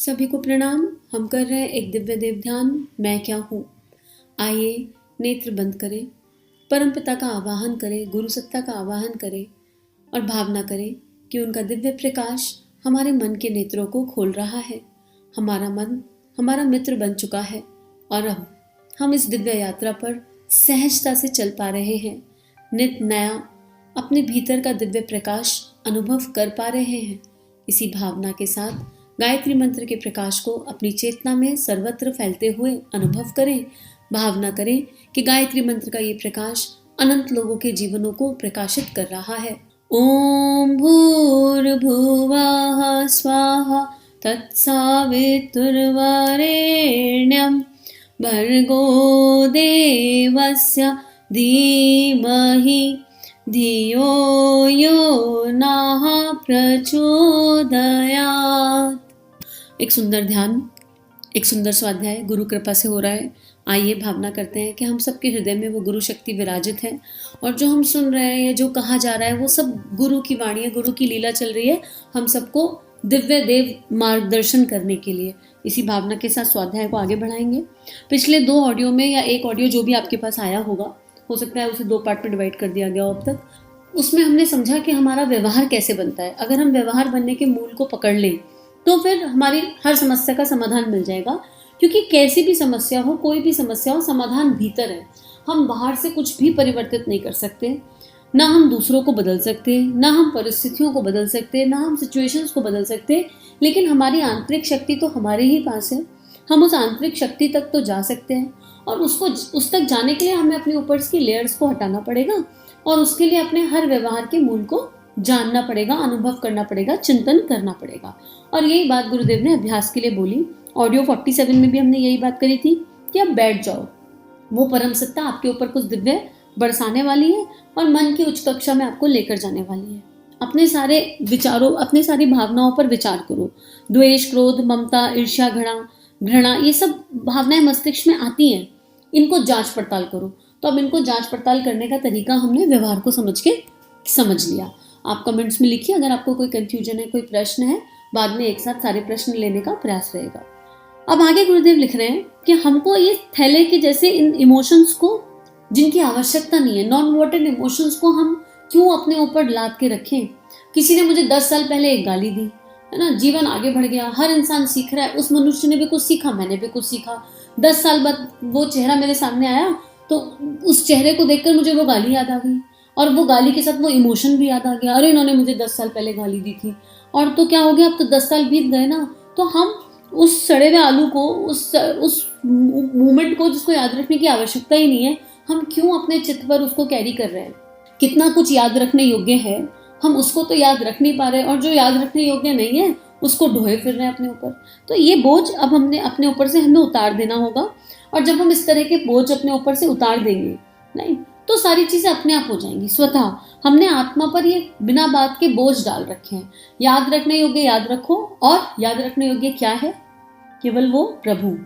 सभी को प्रणाम। हम कर रहे हैं एक दिव्य देव ध्यान, मैं क्या हूँ। आइए नेत्र बंद करें, परमपिता का आवाहन करें, गुरु सत्ता का आवाहन करें और भावना करें कि उनका दिव्य प्रकाश हमारे मन के नेत्रों को खोल रहा है। हमारा मन हमारा मित्र बन चुका है और अब हम इस दिव्य यात्रा पर सहजता से चल पा रहे हैं। नित नया अपने भीतर का दिव्य प्रकाश अनुभव कर पा रहे हैं। इसी भावना के साथ गायत्री मंत्र के प्रकाश को अपनी चेतना में सर्वत्र फैलते हुए अनुभव करें। भावना करें कि गायत्री मंत्र का ये प्रकाश अनंत लोगों के जीवनों को प्रकाशित कर रहा है। ओम भूर्भुवः स्वाहा तत्सवितुर्वरेण्यं भर्गो देवस्य धीमहि धियो यो नः प्रचोदयात्। एक सुंदर ध्यान, एक सुंदर स्वाध्याय गुरु कृपा से हो रहा है। आइए भावना करते हैं कि हम सबके हृदय में वो गुरु शक्ति विराजित है और जो हम सुन रहे हैं या जो कहा जा रहा है वो सब गुरु की वाणी है, गुरु की लीला चल रही है हम सबको दिव्य देव मार्गदर्शन करने के लिए। इसी भावना के साथ स्वाध्याय को आगे बढ़ाएंगे। पिछले 2 ऑडियो में या एक ऑडियो जो भी आपके पास आया होगा, हो सकता है उसे 2 पार्ट में डिवाइड कर दिया गया हो अब तक, उसमें हमने समझा कि हमारा व्यवहार कैसे बनता है। अगर हम व्यवहार बनने के मूल को पकड़ लें तो फिर हमारी हर समस्या का समाधान मिल जाएगा। क्योंकि कैसी भी समस्या हो, कोई भी समस्या हो, समाधान भीतर है। हम बाहर से कुछ भी परिवर्तित नहीं कर सकते, ना हम दूसरों को बदल सकते, ना हम परिस्थितियों को बदल सकते, ना हम सिचुएशंस को बदल सकते, लेकिन हमारी आंतरिक शक्ति तो हमारे ही पास है। हम उस आंतरिक शक्ति तक तो जा सकते हैं और उस तक जाने के लिए हमें अपने ऊपर की लेयर्स को हटाना पड़ेगा और उसके लिए अपने हर व्यवहार के मूल को जानना पड़ेगा, अनुभव करना पड़ेगा, चिंतन करना पड़ेगा। और यही बात गुरुदेव ने अभ्यास के लिए बोली। ऑडियो 47 में भी हमने यही बात करी थी कि अब बैठ जाओ, वो परम सत्ता आपके ऊपर कुछ दिव्य बरसाने वाली है और मन की उच्च कक्षा में आपको लेकर जाने वाली है। अपने सारे विचारों, अपने सारी भावनाओं पर विचार करो। द्वेष, क्रोध, ममता, ईर्ष्या, घृणा, ये सब भावनाएं मस्तिष्क में आती हैं, इनको जांच पड़ताल करो। तो अब इनको जांच पड़ताल करने का तरीका हमने व्यवहार को समझ लिया। आप कमेंट्स में लिखिए अगर आपको कोई कंफ्यूजन है, कोई प्रश्न है। बाद में एक साथ सारे प्रश्न लेने का प्रयास रहेगा। अब आगे गुरुदेव लिख रहे हैं कि हमको ये थैले के जैसे इन इमोशंस को, जिनकी आवश्यकता नहीं है, नॉन वॉन्टेड इमोशंस को हम क्यों अपने ऊपर लाद के रखें। किसी ने मुझे 10 साल पहले एक गाली दी, है ना, जीवन आगे बढ़ गया, हर इंसान सीख रहा है, उस मनुष्य ने भी कुछ सीखा, मैंने भी कुछ सीखा। 10 साल बाद वो चेहरा मेरे सामने आया तो उस चेहरे को देखकर मुझे वो गाली याद आ गई और वो गाली के साथ वो इमोशन भी याद आ गया। अरे इन्होंने मुझे 10 साल पहले गाली दी थी। और तो क्या हो गया, अब तो 10 साल बीत गए ना, तो हम उस सड़े हुए आलू को, उस मोमेंट को जिसको याद रखने की आवश्यकता ही नहीं है, हम क्यों अपने चित्त पर उसको कैरी कर रहे हैं। कितना कुछ याद रखने योग्य है, हम उसको तो याद रख नहीं पा रहे और जो याद रखने योग्य नहीं है उसको ढोए फिर रहे हैं अपने ऊपर। तो ये बोझ अब हमने अपने ऊपर से हमें उतार देना होगा। और जब हम इस तरह के बोझ अपने ऊपर से उतार देंगे नहीं तो सारी चीजें अपने आप हो जाएंगी स्वतः। हमने आत्मा पर ये बिना बात के बोझ डाल रखे हैं। याद रखने योग्य याद रखो, और याद रखने योग्य क्या है? केवल वो प्रभु।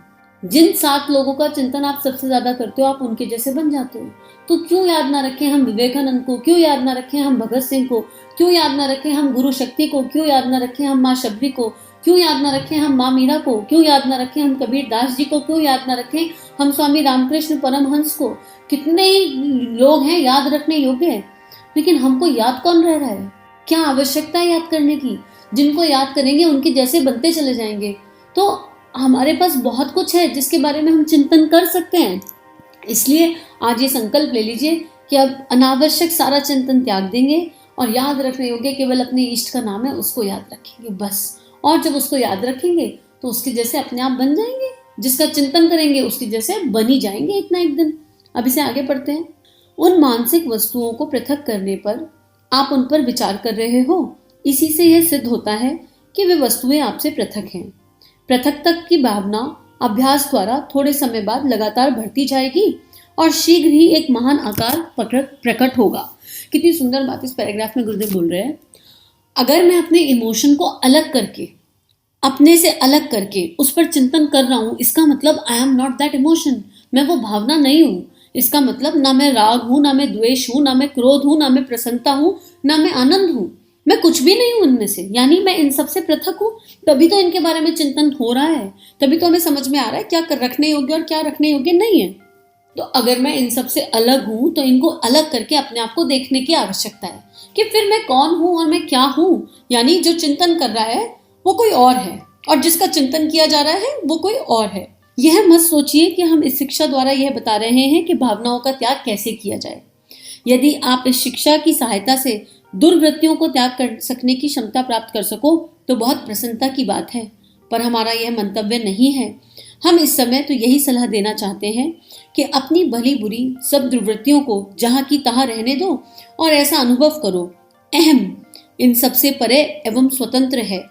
जिन 7 लोगों का चिंतन आप सबसे ज्यादा करते हो, आप उनके जैसे बन जाते हो। तो क्यों याद ना रखें हम विवेकानंद को, क्यों याद ना रखें हम भगत सिंह को, क्यों याद ना रखें हम गुरु शक्ति को, क्यों याद ना रखें हम माँ शबरी को, क्यों याद ना रखें हम माँ मीरा को, क्यों याद ना रखें हम कबीर दास जी को, क्यों याद ना रखें हम स्वामी रामकृष्ण परमहंस को। कितने ही लोग हैं याद रखने योग्य है, लेकिन हमको याद कौन रह रहा है? क्या आवश्यकता है याद करने की? जिनको याद करेंगे उनके जैसे बनते चले जाएंगे। तो हमारे पास बहुत कुछ है जिसके बारे में हम चिंतन कर सकते हैं। इसलिए आज ये संकल्प ले लीजिए कि अब अनावश्यक सारा चिंतन त्याग देंगे और याद रखने योग्य केवल अपने इष्ट का नाम है, उसको याद रखेंगे बस। और जब उसको याद रखेंगे तो उसके जैसे अपने आप बन जाएंगे। जिसका चिंतन करेंगे उसके जैसे बन ही जाएंगे एक ना एक दिन। अब इसे आगे पढ़ते हैं। उन मानसिक वस्तुओं को पृथक करने पर आप उन पर विचार कर रहे हो। इसी से यह सिद्ध होता है कि वे वस्तुएं आपसे पृथक हैं। पृथक तक की भावना अभ्यास द्वारा थोड़े समय बाद लगातार बढ़ती जाएगी और शीघ्र ही एक महान आकार प्रकट होगा। कितनी सुंदर बात इस पैराग्राफ में गुरुदेव बोल रहे हैं। अगर मैं अपने इमोशन को अलग करके, अपने से अलग करके उस पर चिंतन कर रहा हूं, इसका मतलब I am not that emotion. मैं वो भावना नहीं हूं। इसका मतलब ना मैं राग हूं, ना मैं द्वेष हूं, ना मैं क्रोध हूं, ना मैं प्रसन्नता हूं, ना मैं आनंद हूं। मैं कुछ भी नहीं हूं उनमें से, यानी मैं इन सबसे पृथक हूं। तभी तो इनके बारे में चिंतन हो रहा है, तभी तो हमें समझ में आ रहा है क्या रखने योग्य और क्या रखने योग्य नहीं है। तो अगर मैं इन सबसे अलग हूं तो इनको अलग करके अपने आप को देखने की आवश्यकता है कि फिर मैं कौन हूं और मैं क्या हूं। यानी जो चिंतन कर रहा है वो कोई और है और जिसका चिंतन किया जा रहा है वो कोई और है। यह मत सोचिए कि हम इस शिक्षा द्वारा यह बता रहे हैं कि भावनाओं का त्याग कैसे किया जाए। यदि आप इस शिक्षा की सहायता से दुर्वृत्तियों को त्याग कर सकने की क्षमता प्राप्त कर सको तो बहुत प्रसन्नता की बात है, पर हमारा यह मंतव्य नहीं है। हम इस समय तो यही सलाह देना चाहते हैं कि अपनी भली बुरी सब दुर्वृत्तियों को जहां की तहां रहने दो और ऐसा अनुभव करो, अहम इन सबसे परे एवं स्वतंत्र है।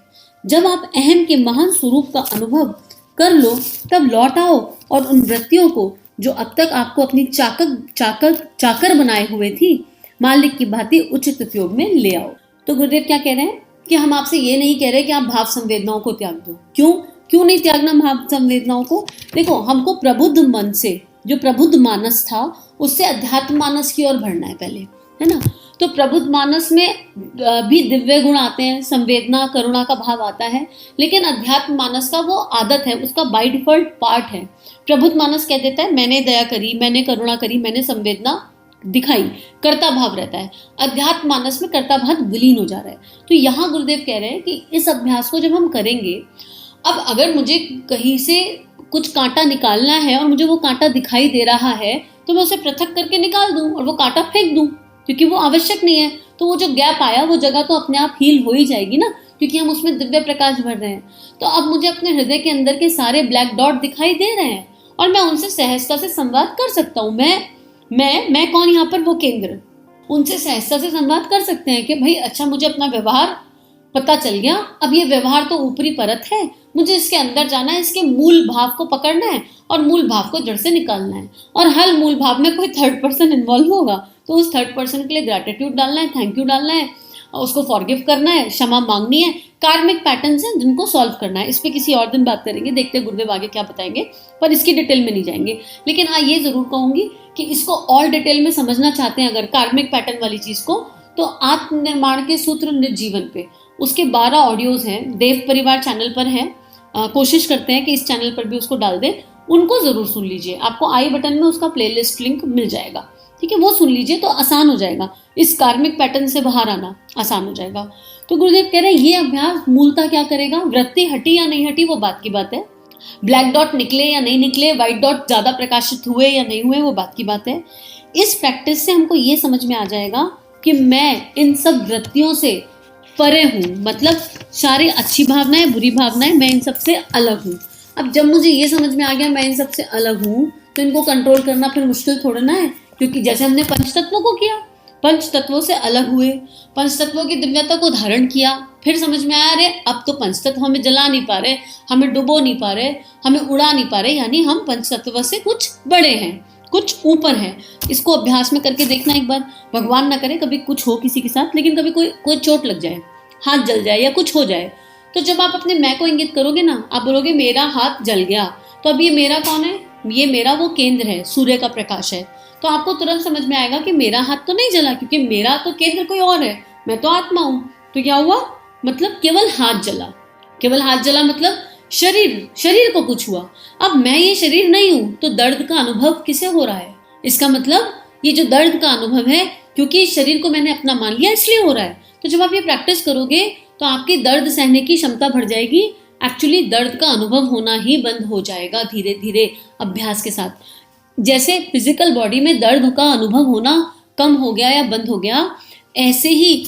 जब आप अहम के महान स्वरूप का अनुभव कर लो तब लौट आओ और उन वृत्तियों को जो अब तक आपको अपनी चाकर बनाए हुए थी मालिक की भांति उचित उपयोग में ले आओ। तो गुरुदेव क्या कह रहे हैं कि हम आपसे ये नहीं कह रहे कि आप भाव संवेदनाओं को त्याग दो। क्यों नहीं त्यागना भाव संवेदनाओं को? देखो, हमको प्रबुद्ध मन से, जो प्रबुद्ध मानस था, उससे अध्यात्म मानस की ओर बढ़ना है पहले, है ना। तो प्रबुद्ध मानस में भी दिव्य गुण आते हैं, संवेदना करुणा का भाव आता है, लेकिन अध्यात्म मानस का वो आदत है, उसका बाय डिफॉल्ट पार्ट है। प्रबुद्ध मानस कह देता है मैंने दया करी, मैंने करुणा करी, मैंने संवेदना दिखाई, कर्ता भाव रहता है। अध्यात्म मानस में कर्ता भाव विलीन हो जा रहा है। तो यहाँ गुरुदेव कह रहे हैं कि इस अभ्यास को जब हम करेंगे, अब अगर मुझे कहीं से कुछ कांटा निकालना है और मुझे वो कांटा दिखाई दे रहा है तो मैं उसे पृथक करके निकाल दूं और वो कांटा फेंक दूं, क्योंकि वो आवश्यक नहीं है। तो वो जो गैप आया वो जगह तो अपने आप हील हो ही जाएगी ना, क्योंकि हम उसमें दिव्य प्रकाश भर रहे हैं। तो अब मुझे अपने हृदय के अंदर के सारे ब्लैक डॉट दिखाई दे रहे हैं और मैं उनसे सहजता से संवाद कर सकता हूँ। मैं कौन यहाँ पर? वो केंद्र। उनसे सहजता से संवाद कर सकते हैं कि भाई अच्छा, मुझे अपना व्यवहार पता चल गया, अब ये व्यवहार तो ऊपरी परत है, मुझे इसके अंदर जाना है, इसके मूल भाव को पकड़ना है और मूल भाव को जड़ से निकालना है। और हर मूल भाव में कोई थर्ड पर्सन इन्वॉल्व होगा तो उस थर्ड पर्सन के लिए ग्रैटिट्यूड डालना है, थैंक यू डालना है, उसको फॉरगिव करना है, क्षमा मांगनी है। कार्मिक पैटर्न्स हैं जिनको सॉल्व करना है। इस पे किसी और दिन बात करेंगे, देखते हैं गुरुदेव आगे क्या बताएंगे, पर इसकी डिटेल में नहीं जाएंगे। लेकिन हाँ, ये जरूर कहूंगी कि इसको और डिटेल में समझना चाहते हैं अगर कार्मिक पैटर्न वाली चीज को, तो आत्मनिर्माण के सूत्र निज जीवन पे उसके 12 ऑडियोज हैं, देव परिवार चैनल पर हैं। कोशिश करते हैं कि इस चैनल पर भी उसको डाल दें, उनको जरूर सुन लीजिए। आपको आई बटन में उसका प्लेलिस्ट लिंक मिल जाएगा, ठीक है, वो सुन लीजिए तो आसान हो जाएगा, इस कार्मिक पैटर्न से बाहर आना आसान हो जाएगा। तो गुरुदेव कह रहे हैं ये अभ्यास मूलतः क्या करेगा? वृत्ति हटी या नहीं हटी वो बात की बात है, ब्लैक डॉट निकले या नहीं निकले, व्हाइट डॉट ज्यादा प्रकाशित हुए या नहीं हुए वो बात की बात है। इस प्रैक्टिस से हमको ये समझ में आ जाएगा कि मैं इन सब वृत्तियों से परे हूँ, मतलब सारी अच्छी भावनाएं बुरी भावनाएं, मैं इन सबसे अलग हूँ। अब जब मुझे ये समझ में आ गया मैं इन सबसे अलग हूँ तो इनको कंट्रोल करना फिर मुश्किल थोड़ा ना है, क्योंकि जैसे हमने पंच तत्वों को किया, पंच तत्वों से अलग हुए, पंच तत्वों की दिव्यता को धारण किया, फिर समझ में आया अरे अब तो पंच तत्व हमें जला नहीं पा रहे, हमें डुबो नहीं पा रहे, हमें उड़ा नहीं पा रहे, यानी हम पंच तत्व से कुछ बड़े हैं, कुछ ऊपर है। इसको अभ्यास में करके देखना एक बार। भगवान ना करे कभी कुछ हो किसी के साथ, लेकिन कभी कोई चोट लग जाए, हाथ जल जाए या कुछ हो जाए, तो जब आप अपने मैं को इंगित करोगे ना, आप बोलोगे मेरा हाथ जल गया, तो अब ये मेरा कौन है? ये मेरा वो केंद्र है, सूर्य का प्रकाश है। तो आपको तुरंत समझ में आएगा कि मेरा हाथ तो नहीं जला, क्योंकि मेरा तो केंद्र कोई और है, मैं तो आत्मा हूं। तो क्या हुआ? मतलब केवल हाथ जला, केवल हाथ जला मतलब शरीर को कुछ हुआ। अब मैं ये शरीर नहीं हूं, तो दर्द का अनुभव किसे हो रहा है? इसका मतलब ये जो दर्द का अनुभव है, क्योंकि शरीर को मैंने अपना मान लिया इसलिए हो रहा है। तो जब आप ये प्रैक्टिस करोगे तो आपकी दर्द सहने की क्षमता बढ़ जाएगी। एक्चुअली दर्द का अनुभव होना ही बंद हो जाएगा धीरे धीरे अभ्यास के साथ। जैसे फिजिकल बॉडी में दर्द का अनुभव होना कम हो गया या बंद हो गया, ऐसे ही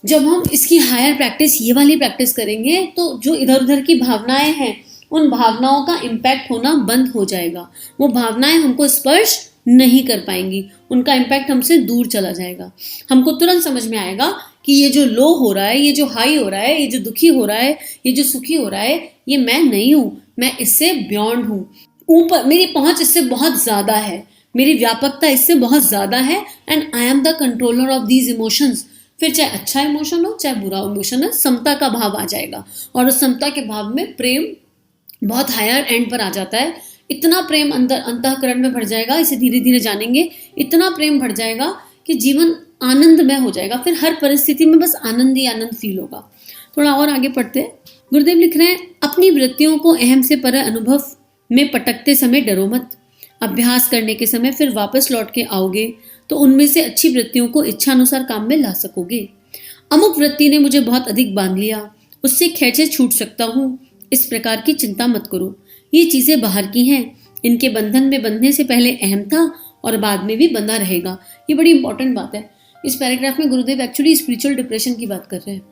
जब हम इसकी हायर प्रैक्टिस, ये वाली प्रैक्टिस करेंगे, तो जो इधर उधर की भावनाएं हैं उन भावनाओं का इम्पैक्ट होना बंद हो जाएगा। वो भावनाएं हमको स्पर्श नहीं कर पाएंगी, उनका इम्पैक्ट हमसे दूर चला जाएगा। हमको तुरंत समझ में आएगा कि ये जो लो हो रहा है, ये जो हाई हो रहा है, ये जो दुखी हो रहा है, ये जो सुखी हो रहा है, ये मैं नहीं हूं, मैं इससे बियॉन्ड हूं, ऊपर मेरी पहुंच इससे बहुत ज्यादा है, मेरी व्यापकता इससे बहुत ज्यादा है, and I am the controller of these emotions. फिर चाहे अच्छा इमोशन हो चाहे बुरा इमोशन हो, समता का भाव आ जाएगा, और उस समता के भाव में प्रेम बहुत हायर एंड पर आ जाता है। इतना प्रेम अंदर अंतःकरण में भर जाएगा, इसे धीरे धीरे जानेंगे, इतना प्रेम भर जाएगा कि जीवन आनंदमय हो जाएगा, फिर हर परिस्थिति में बस आनंद ही आनंद फील होगा। थोड़ा और आगे पढ़ते हैं। गुरुदेव लिख रहे हैं, अपनी वृत्तियों को अहम से पर अनुभव में पटकते समय डरो मत। अभ्यास करने के समय फिर वापस लौट के आओगे तो उनमें से अच्छी वृत्तियों को इच्छा अनुसार काम में ला सकोगे। अमुक वृत्ति ने मुझे बहुत अधिक बांध लिया, उससे खैचे छूट सकता हूँ, इस प्रकार की चिंता मत करो। ये चीजें बाहर की हैं, इनके बंधन में बंधने से पहले अहम था और बाद में भी बंधा रहेगा। ये बड़ी इंपॉर्टेंट बात है। इस पैराग्राफ में गुरुदेव एक्चुअली स्पिरिचुअल डिप्रेशन की बात कर रहे हैं।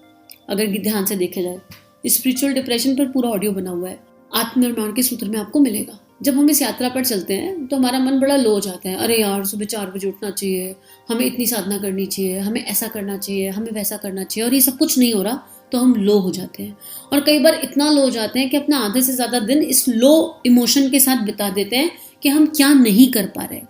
अगर ध्यान से देखा जाए, स्पिरिचुअल डिप्रेशन पर पूरा ऑडियो बना हुआ है, आत्मनिर्माण के सूत्र में आपको मिलेगा। जब हम इस यात्रा पर चलते हैं तो हमारा मन बड़ा लो हो जाता है। अरे यार, सुबह 4 बजे उठना चाहिए, हमें इतनी साधना करनी चाहिए, हमें ऐसा करना चाहिए, हमें वैसा करना चाहिए, और ये सब कुछ नहीं हो रहा तो हम लो हो जाते हैं। और कई बार इतना लो हो जाते हैं कि अपना आधे से ज़्यादा दिन इस लो इमोशन के साथ बिता देते हैं कि हम क्या नहीं कर पा रहे।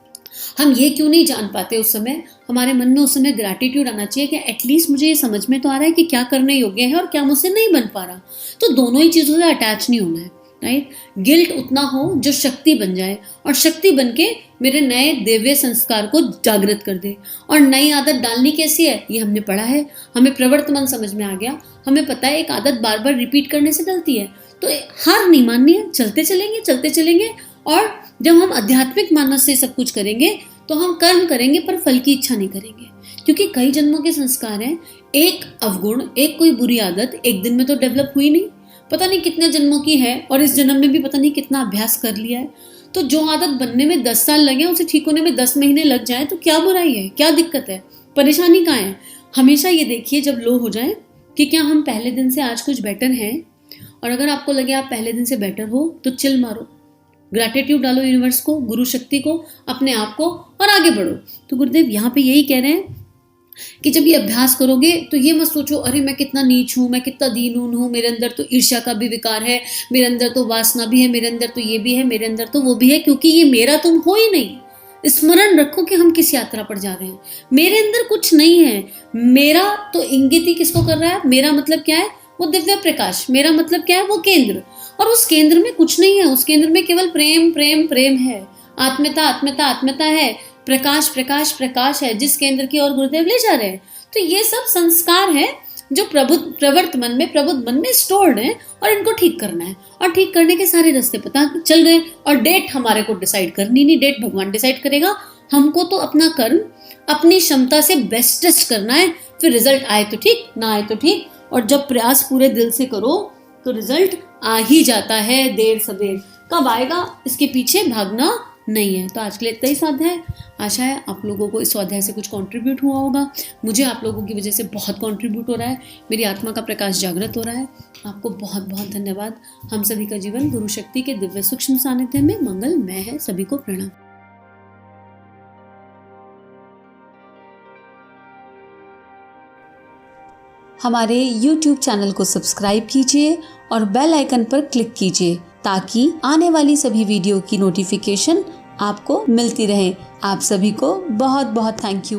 हम ये क्यों नहीं जान पाते उस समय, हमारे मन में उस समय ग्रैटिट्यूड आना चाहिए कि एटलीस्ट मुझे ये समझ में तो आ रहा है कि क्या करने योग्य है और क्या मुझसे नहीं बन पा रहा। तो दोनों ही चीज़ों से अटैच नहीं होना है, राइट। गिल्ट उतना हो जो शक्ति बन जाए, और शक्ति बन के मेरे नए दिव्य संस्कार को जागृत कर दे। और नई आदत डालनी कैसी है, ये हमने पढ़ा है, हमें प्रवर्तमान समझ में आ गया। हमें पता है एक आदत बार बार रिपीट करने से डलती है, तो हार नहीं माननी है, चलते चलेंगे। और जब हम आध्यात्मिक मानस से सब कुछ करेंगे तो हम कर्म करेंगे पर फल की इच्छा नहीं करेंगे, क्योंकि कई जन्मों के संस्कार हैं। एक अवगुण, एक कोई बुरी आदत एक दिन में तो डेवलप हुई नहीं, पता नहीं कितने जन्मों की है, और इस जन्म में भी पता नहीं कितना अभ्यास कर लिया है। तो जो आदत बनने में 10 साल लगे, उसे ठीक होने में 10 महीने लग जाए तो क्या बुराई है, क्या दिक्कत है, परेशानी कहाँ है। हमेशा ये देखिए जब लो हो जाए कि क्या हम पहले दिन से आज कुछ बेटर हैं, और अगर आपको लगे आप पहले दिन से बेटर हो तो चिल मारो, ग्रैटिट्यूड डालो यूनिवर्स को, गुरु शक्ति को, अपने आप को, और आगे बढ़ो। तो गुरुदेव यहाँ पे यही कह रहे हैं कि जब ये अभ्यास करोगे तो ये मत सोचो अरे मैं कितना नीच हूँ, मैं कितना दीनून हूँ, मेरे अंदर तो ईर्ष्या का भी विकार है, मेरे अंदर तो वासना भी है, मेरे अंदर तो ये भी है, मेरे अंदर तो वो भी है, क्योंकि ये मेरा तुम हो ही नहीं। स्मरण रखो कि हम किस यात्रा पर जा रहे हैं। मेरे अंदर कुछ नहीं है, मेरा तो इंगित ही किसको कर रहा है। मेरा मतलब क्या है, वो दिव्य प्रकाश। मेरा मतलब क्या है, वो केंद्र। और उस केंद्र में कुछ नहीं है, उस केंद्र में केवल प्रेम प्रेम प्रेम है, आत्मता आत्मता आत्मता है, प्रकाश प्रकाश प्रकाश है, जिस केंद्र की ओर गुरुदेव ले जा रहे हैं। तो ये सब संस्कार है जो प्रवृत्त मन में स्टोर्ड है, और इनको ठीक करना है। और ठीक करने के सारे रास्ते पता चल गए, और डेट हमारे को डिसाइड करनी नहीं, डेट भगवान डिसाइड करेगा। हमको तो अपना कर्म अपनी क्षमता से बेस्टेस्ट करना है, फिर रिजल्ट आए तो ठीक, ना आए तो ठीक। और जब प्रयास पूरे दिल से करो तो रिजल्ट आ ही जाता है, देर सवेर। कब आएगा इसके पीछे भागना नहीं है। तो आज के लिए इतना ही स्वाध्याय है। आशा है आप लोगों को इस स्वाध्याय से कुछ कंट्रीब्यूट हुआ होगा। मुझे आप लोगों की वजह से बहुत कंट्रीब्यूट हो रहा है, मेरी आत्मा का प्रकाश जागृत हो रहा है। आपको बहुत बहुत धन्यवाद। हम सभी का जीवन गुरु शक्ति के दिव्य सूक्ष्म सानिध्य में मंगलमय है। सभी को प्रणाम। हमारे YouTube चैनल को सब्सक्राइब कीजिए और बेल आइकन पर क्लिक कीजिए ताकि आने वाली सभी वीडियो की नोटिफिकेशन आपको मिलती रहे। आप सभी को बहुत बहुत थैंक यू।